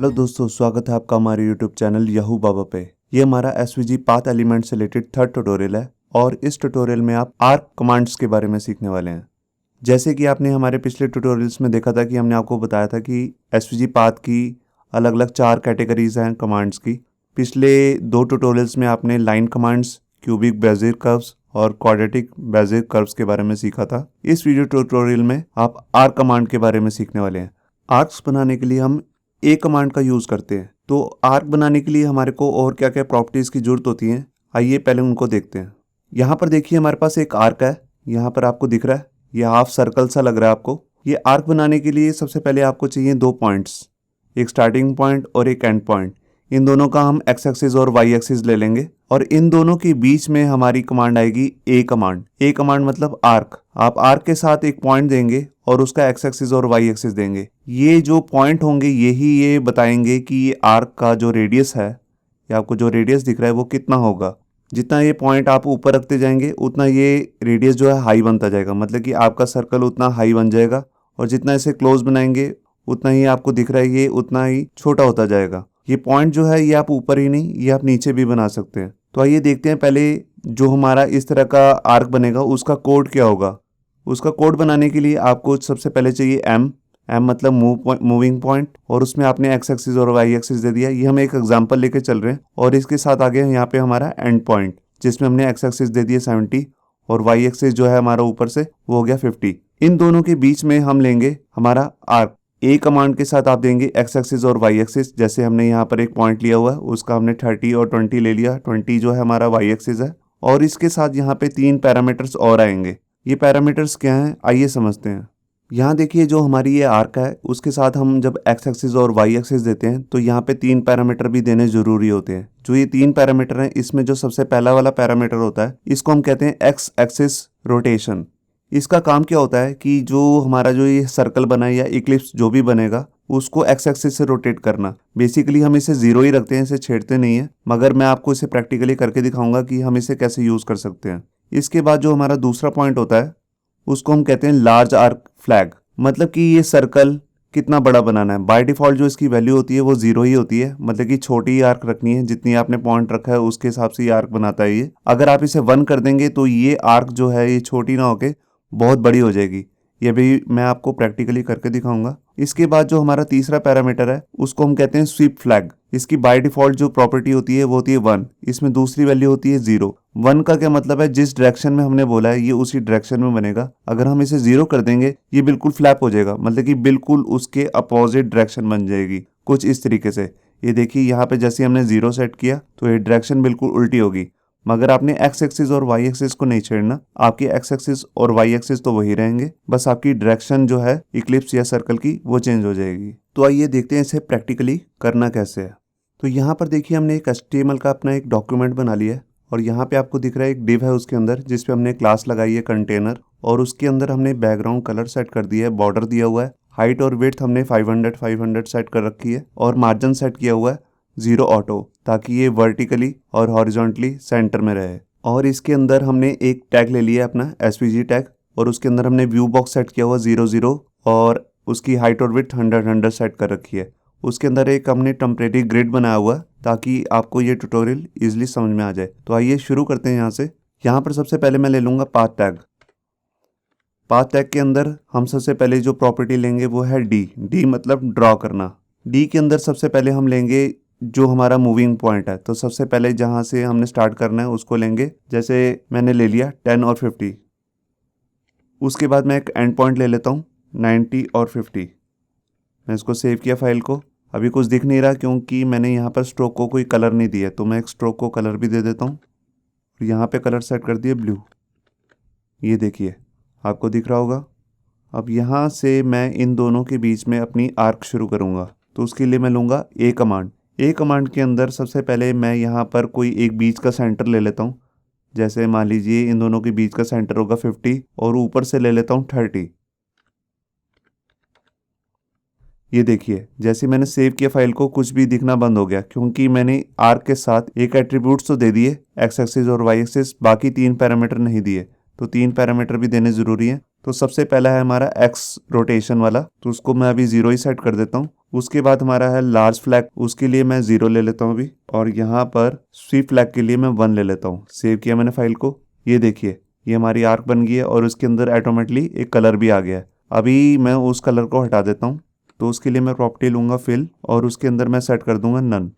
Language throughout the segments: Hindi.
हेलो दोस्तों, स्वागत है आपका हमारे यूट्यूब चैनल याहू बाबा पे। ये हमारा एसवीजी पाथ एलिमेंट से रिलेटेड थर्ड ट्यूटोरियल है और इस ट्यूटोरियल में आप आर्क कमांड्स के बारे में सीखने वाले हैं। जैसे कि आपने हमारे पिछले ट्यूटोरियल्स में देखा था कि हमने आपको बताया था कि एसवीजी पाथ की अलग अलग 4 कैटेगरीज हैं कमांड्स की। पिछले 2 ट्यूटोरियल्स में आपने line commands, cubic Bezier curves और क्वाड्रेटिक बेजियर कर्व्स के बारे में सीखा था। इस वीडियो ट्यूटोरियल में आप आर्क कमांड के बारे में सीखने वाले हैं। आर्क्स बनाने के लिए हम ए कमांड का यूज़ करते हैं। तो आर्क बनाने के लिए हमारे को और क्या क्या प्रॉपर्टीज़ की ज़रूरत होती है, आइए पहले उनको देखते हैं। यहाँ पर देखिए हमारे पास एक आर्क है, यहाँ पर आपको दिख रहा है, ये हाफ सर्कल सा लग रहा है आपको। ये आर्क बनाने के लिए सबसे पहले आपको चाहिए 2 पॉइंट्स, एक स्टार्टिंग पॉइंट और एक एंड पॉइंट। इन दोनों का हम एक्स एक्सिस और वाई एक्सिस ले लेंगे और इन दोनों के बीच में हमारी कमांड आएगी ए कमांड। ए कमांड मतलब आर्क। आप आर्क के साथ एक पॉइंट देंगे और उसका एक्स एक्सिस और वाई एक्सिस देंगे। ये जो पॉइंट होंगे यही ये बताएंगे कि ये आर्क का जो रेडियस है, या आपको जो रेडियस दिख रहा है वो कितना होगा। जितना ये पॉइंट आप ऊपर रखते जाएंगे उतना ये रेडियस जो है हाई बनता जाएगा, मतलब कि आपका सर्कल उतना हाई बन जाएगा। और जितना इसे क्लोज बनाएंगे उतना ही आपको दिख रहा है ये उतना ही छोटा होता जाएगा। ये पॉइंट जो है ये आप ऊपर ही नहीं, ये आप नीचे भी बना सकते हैं। तो आइए देखते हैं पहले जो हमारा इस तरह का आर्क बनेगा उसका कोड क्या होगा। उसका कोड बनाने के लिए आपको सबसे पहले चाहिए एम मतलब मूविंग पॉइंट, और उसमें आपने एक्स एक्सिस और वाई एक्सिस दे दिया। ये हम एक एग्जांपल लेके चल रहे हैं और इसके साथ आगे यहाँ पे हमारा एंड पॉइंट जिसमें हमने एक्स एक्सिस दे दिए 70 और वाई एक्सिस जो है हमारा ऊपर से वो हो गया 50। इन दोनों के बीच में हम लेंगे हमारा आर्क। ए कमांड के साथ आप देंगे एक्स एक्सिस और वाई एक्सिस। जैसे हमने यहाँ पर एक पॉइंट लिया हुआ है उसका हमने 30 और 20 ले लिया। 20 जो है हमारा वाई एक्सिस है और इसके साथ यहाँ पे 3 पैरामीटर्स और आएंगे। ये पैरामीटर्स क्या हैं आइए समझते हैं। यहाँ देखिए जो हमारी ये आर्क है उसके साथ हम जब एक्स एक्सिस और वाई एक्सिस देते हैं तो यहाँ पे 3 पैरामीटर भी देने जरूरी होते हैं। जो ये 3 पैरामीटर हैं इसमें जो सबसे पहला वाला पैरामीटर होता है इसको हम कहते हैं एक्स एक्सिस रोटेशन। इसका काम क्या होता है कि जो हमारा जो ये सर्कल बना है या इक्लिप्स जो भी बनेगा उसको एक्स एक्सिस से रोटेट करना। बेसिकली हम इसे 0 ही रखते हैं, इसे छेड़ते नहीं है, मगर मैं आपको इसे प्रैक्टिकली करके दिखाऊंगा कि हम इसे कैसे यूज़ कर सकते हैं। इसके बाद जो हमारा दूसरा पॉइंट होता है उसको हम कहते हैं लार्ज आर्क फ्लैग। मतलब कि ये सर्कल कितना बड़ा बनाना है। बाय डिफॉल्ट जो इसकी वैल्यू होती है वो 0 ही होती है, मतलब कि छोटी ही आर्क रखनी है। जितनी आपने पॉइंट रखा है उसके हिसाब से ये आर्क बनाता है ये। अगर आप इसे 1 कर देंगे तो ये आर्क जो है ये छोटी ना होके बहुत बड़ी हो जाएगी। ये भी मैं आपको प्रैक्टिकली करके दिखाऊंगा। इसके बाद जो हमारा तीसरा पैरामीटर है उसको हम कहते हैं स्वीप फ्लैग। इसकी बाय डिफॉल्ट जो प्रॉपर्टी होती है वो होती है 1। इसमें दूसरी वैल्यू होती है 0। 1 का क्या मतलब है, जिस डायरेक्शन में हमने बोला है ये उसी डायरेक्शन में बनेगा। अगर हम इसे 0 कर देंगे ये बिल्कुल फ्लैप हो जाएगा, मतलब कि बिल्कुल उसके अपोजिट डायरेक्शन बन जाएगी कुछ इस तरीके से। ये देखिए यहाँ पे जैसे हमने 0 सेट किया तो ये डायरेक्शन बिल्कुल उल्टी होगी, मगर आपने एक्स एक्सिस और वाई एक्सिस को नहीं छेड़ना। आपकी एक्स एक्सिस और वाई एक्सिस तो वही रहेंगे, बस आपकी डायरेक्शन जो है इक्लिप्स या सर्कल की वो चेंज हो जाएगी। तो आइए देखते हैं इसे प्रैक्टिकली करना कैसे है। तो यहाँ पर देखिए हमने एक HTML का अपना एक डॉक्यूमेंट बना लिया है और यहाँ पे आपको दिख रहा है एक डिव है उसके अंदर जिसपे हमने क्लास लगाई है कंटेनर, और उसके अंदर हमने बैकग्राउंड कलर सेट कर दिया है, बॉर्डर दिया हुआ है, हाइट और विड्थ हमने 500 सेट कर रखी है और मार्जिन सेट किया हुआ है 0 ऑटो, ताकि ये वर्टिकली और हॉरिजॉन्टली सेंटर में रहे। और इसके अंदर हमने एक टैग ले लिया अपना एसवीजी टैग, और उसके अंदर हमने व्यू बॉक्स सेट किया हुआ 00 और उसकी हाइट और विड्थ 100 सेट कर रखी है। उसके अंदर एक हमने टेम्परेरी ग्रिड बनाया हुआ है ताकि आपको ये ट्यूटोरियल इजीली समझ में आ जाए। तो आइए शुरू करते हैं यहाँ से। यहाँ पर सबसे पहले मैं ले लूँगा पाथ टैग। पाथ टैग के अंदर हम सबसे पहले जो प्रॉपर्टी लेंगे वो है डी मतलब ड्रॉ करना। डी के अंदर सबसे पहले हम लेंगे जो हमारा मूविंग पॉइंट है। तो सबसे पहले जहाँ से हमने स्टार्ट करना है उसको लेंगे, जैसे मैंने ले लिया 10 और 50। उसके बाद मैं एक एंड पॉइंट ले लेता हूँ 90 और 50। मैं इसको सेव किया फाइल को। अभी कुछ दिख नहीं रहा क्योंकि मैंने यहाँ पर स्ट्रोक को कोई कलर नहीं दिया, तो मैं एक स्ट्रोक को कलर भी दे देता हूँ। यहाँ पे कलर सेट कर दिए ब्लू। ये देखिए आपको दिख रहा होगा। अब यहाँ से मैं इन दोनों के बीच में अपनी आर्क शुरू करूँगा, तो उसके लिए मैं लूँगा ए कमांड। ए कमांड के अंदर सबसे पहले मैं यहाँ पर कोई एक बीच का सेंटर ले लेता हूँ। जैसे मान लीजिए इन दोनों के बीच का सेंटर होगा 50 और ऊपर से ले लेता हूँ 30। ये देखिए जैसे मैंने सेव किया फाइल को कुछ भी दिखना बंद हो गया, क्योंकि मैंने आर्क के साथ एक एट्रीब्यूट्स तो दे दिए एक्स एक्सिस और वाई एक्सिस, बाकी 3 पैरामीटर नहीं दिए। तो 3 पैरामीटर भी देने ज़रूरी हैं, तो सबसे पहला है हमारा एक्स रोटेशन वाला, तो उसको मैं अभी 0 ही सेट कर देता हूँ। उसके बाद हमारा है लार्ज फ्लैग, उसके लिए मैं 0 ले लेता हूँ अभी, और यहाँ पर स्वीप फ्लैग के लिए मैं 1 ले लेता हूँ। सेव किया मैंने फाइल को। ये देखिए ये हमारी आर्क बन गई है और उसके अंदर ऑटोमेटिकली एक कलर भी आ गया है। अभी मैं उस कलर को हटा देता हूँ, तो उसके लिए मैं प्रॉपर्टी लूँगा फिल, और उसके अंदर मैं सेट कर दूंगा नन।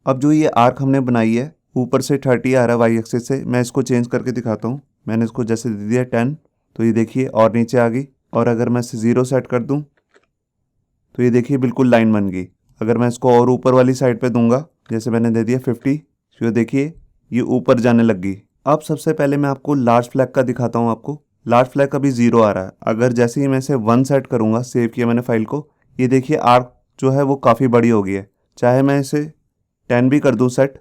अब जो ये आर्क हमने बनाई है ऊपर से 30 आ रहा है वाई एक्सिस से, मैं इसको चेंज करके दिखाता हूँ। मैंने इसको जैसे दे दिया 10, तो ये देखिए और नीचे आ गई। और अगर मैं इसे 0 सेट कर दूँ तो ये देखिए बिल्कुल लाइन बन गई। अगर मैं इसको और ऊपर वाली साइड पे दूंगा, जैसे मैंने दे दिया 50, तो देखिए ये ऊपर जाने लग गई। अब सबसे पहले मैं आपको लार्ज फ्लैग का दिखाता हूँ। आपको लार्ज फ्लैग का भी 0 आ रहा है। अगर जैसे ही मैं इसे 1 सेट करूँगा, सेव किया मैंने फाइल को, ये देखिए आर्क जो है वो काफ़ी बड़ी हो गई है। चाहे मैं इसे 10 भी कर दूँ सेट,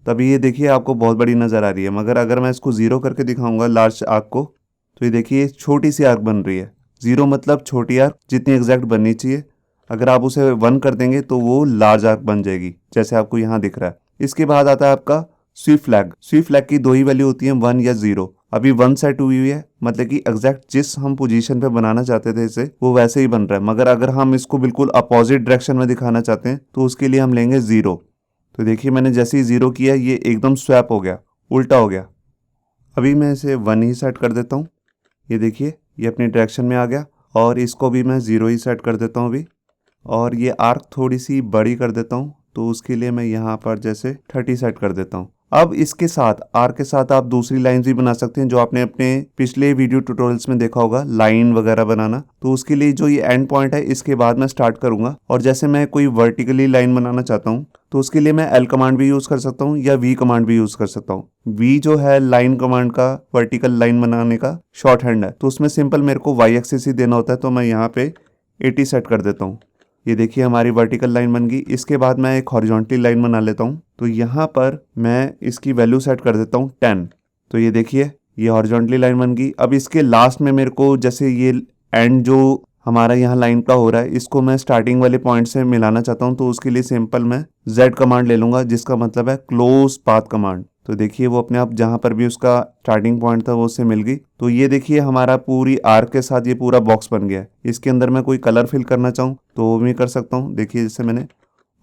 तभी ये देखिए आपको बहुत बड़ी नज़र आ रही है। मगर अगर मैं इसको 0 करके दिखाऊंगा लार्ज आर्क को, तो ये देखिए छोटी सी आर्क बन रही है। 0 मतलब छोटी आर्क जितनी एग्जैक्ट बननी चाहिए। अगर आप उसे 1 कर देंगे तो वो लार्ज आर्क बन जाएगी, जैसे आपको यहाँ दिख रहा है। इसके बाद आता है आपका स्वीप फ्लैग। स्वीप फ्लैग की 2 ही वैल्यू होती है, 1 या 0। अभी 1 सेट हुई है, मतलब कि एग्जैक्ट जिस हम पोजीशन पे बनाना चाहते थे इसे, वो वैसे ही बन रहा है। मगर अगर हम इसको बिल्कुल अपोजिट डायरेक्शन में दिखाना चाहते हैं तो उसके लिए हम लेंगे 0। तो देखिए मैंने जैसे ही 0 किया ये एकदम स्वैप हो गया, उल्टा हो गया। अभी मैं इसे 1 ही सेट कर देता हूँ। ये देखिए ये अपनी डायरेक्शन में आ गया, और इसको भी मैं 0 ही सेट कर देता हूँ अभी। और ये आर्क थोड़ी सी बड़ी कर देता हूँ, तो उसके लिए मैं यहाँ पर जैसे 30 सेट कर देता हूँ। अब इसके साथ आर्क के साथ आप दूसरी लाइंस भी बना सकते हैं, जो आपने अपने पिछले वीडियो ट्यूटोरियल्स में देखा होगा, लाइन वगैरह बनाना। तो उसके लिए जो ये एंड पॉइंट है इसके बाद मैं स्टार्ट करूंगा। और जैसे मैं कोई वर्टिकली लाइन बनाना चाहता हूँ, तो उसके लिए मैं एल कमांड भी यूज कर सकता हूँ या वी कमांड भी यूज कर सकता हूँ। वी जो है लाइन कमांड का, वर्टिकल लाइन बनाने का शॉर्ट हैंड है, तो उसमें सिंपल मेरे को वाई एक्सिस ही देना होता है। तो मैं यहाँ पे 80 सेट कर देता हूँ। ये देखिए हमारी वर्टिकल लाइन बन गई। इसके बाद मैं एक हॉरिजॉन्टल लाइन बना लेता हूँ, तो यहाँ पर मैं इसकी वैल्यू सेट कर देता हूँ 10। तो ये देखिए ये हॉरिजॉन्टल लाइन बन गई। अब इसके लास्ट में मेरे को जैसे ये एंड जो हमारा यहाँ लाइन का हो रहा है, इसको मैं स्टार्टिंग वाले पॉइंट से मिलाना चाहता हूँ, तो उसके लिए सिंपल मैं Z कमांड ले लूंगा, जिसका मतलब है क्लोज पाथ कमांड। तो देखिए वो अपने आप जहां पर भी उसका स्टार्टिंग पॉइंट था वो उससे मिल गई। तो ये देखिए हमारा पूरी आर्क के साथ ये पूरा बॉक्स बन गया है। इसके अंदर मैं कोई कलर फिल करना चाहूँ तो वो भी कर सकता हूँ। देखिए जैसे मैंने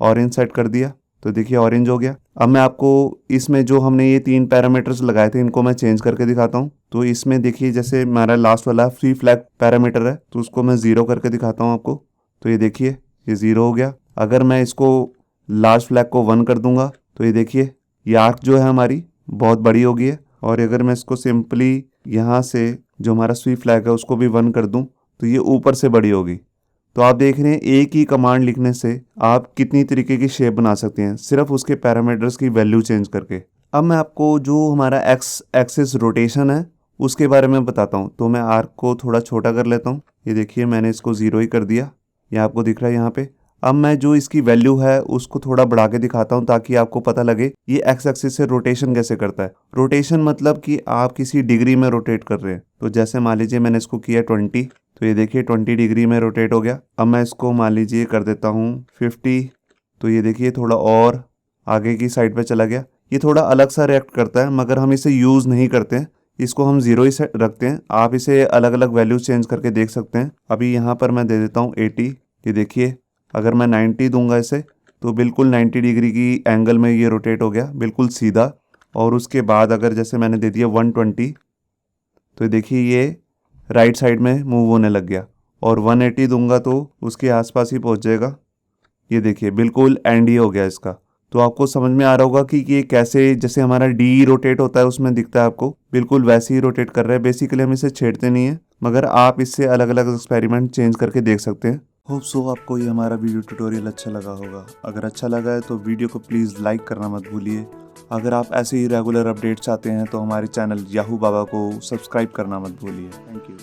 ऑरेंज सेट कर दिया, तो देखिए ऑरेंज हो गया। अब मैं आपको इसमें जो हमने ये 3 पैरामीटर्स लगाए थे इनको मैं चेंज करके दिखाता हूँ। तो इसमें देखिए जैसे हमारा लास्ट वाला फ्री फ्लैग पैरामीटर है, तो उसको मैं 0 करके दिखाता हूँ आपको। तो ये देखिए ये 0 हो गया। अगर मैं इसको लार्ज फ्लैग को 1 कर दूंगा, तो ये देखिए ये आर्क जो है हमारी बहुत बड़ी हो गई है। और अगर मैं इसको सिंपली यहाँ से जो हमारा स्वीप फ्लैग है उसको भी 1 कर दूं, तो ये ऊपर से बड़ी होगी। तो आप देख रहे हैं एक ही कमांड लिखने से आप कितनी तरीके की शेप बना सकते हैं, सिर्फ उसके पैरामीटर्स की वैल्यू चेंज करके। अब मैं आपको जो हमारा एक्स एक्सिस रोटेशन है उसके बारे में बताता हूँ। तो मैं आर्क को थोड़ा छोटा कर लेता हूँ। ये देखिए मैंने इसको 0 ही कर दिया, ये आपको दिख रहा है यहाँ पे। अब मैं जो इसकी वैल्यू है उसको थोड़ा बढ़ा के दिखाता हूँ, ताकि आपको पता लगे ये एक्स एक्सिस से रोटेशन कैसे करता है। रोटेशन मतलब कि आप किसी डिग्री में रोटेट कर रहे हैं। तो जैसे मान लीजिए मैंने इसको किया 20, तो ये देखिए 20 डिग्री में रोटेट हो गया। अब मैं इसको मान लीजिए कर देता हूँ 50, तो ये देखिए थोड़ा और आगे की साइड पे चला गया। ये थोड़ा अलग सा रिएक्ट करता है, मगर हम इसे यूज़ नहीं करते हैं, इसको हम 0 ही रखते हैं। आप इसे अलग अलग वैल्यूज चेंज करके देख सकते हैं। अभी यहाँ पर मैं दे देता हूँ 80। ये देखिए अगर मैं 90 दूंगा इसे, तो बिल्कुल 90 डिग्री की एंगल में ये रोटेट हो गया, बिल्कुल सीधा। और उसके बाद अगर जैसे मैंने दे दिया 120, तो देखिए ये राइट साइड में मूव होने लग गया। और 180 दूंगा तो उसके आसपास ही पहुंच जाएगा। ये देखिए बिल्कुल एंड ही हो गया इसका। तो आपको समझ में आ रहा होगा कि ये कैसे, जैसे हमारा डी रोटेट होता है उसमें दिखता है आपको, बिल्कुल वैसे ही रोटेट कर रहा है। बेसिकली हम इसे छेड़ते नहीं है, मगर आप इससे अलग अलग एक्सपेरिमेंट चेंज करके देख सकते हैं। होप सो आपको ये हमारा वीडियो ट्यूटोरियल अच्छा लगा होगा। अगर अच्छा लगा है तो वीडियो को प्लीज़ लाइक करना मत भूलिए। अगर आप ऐसे ही रेगुलर अपडेट्स चाहते हैं तो हमारे चैनल याहू बाबा को सब्सक्राइब करना मत भूलिए। Thank you.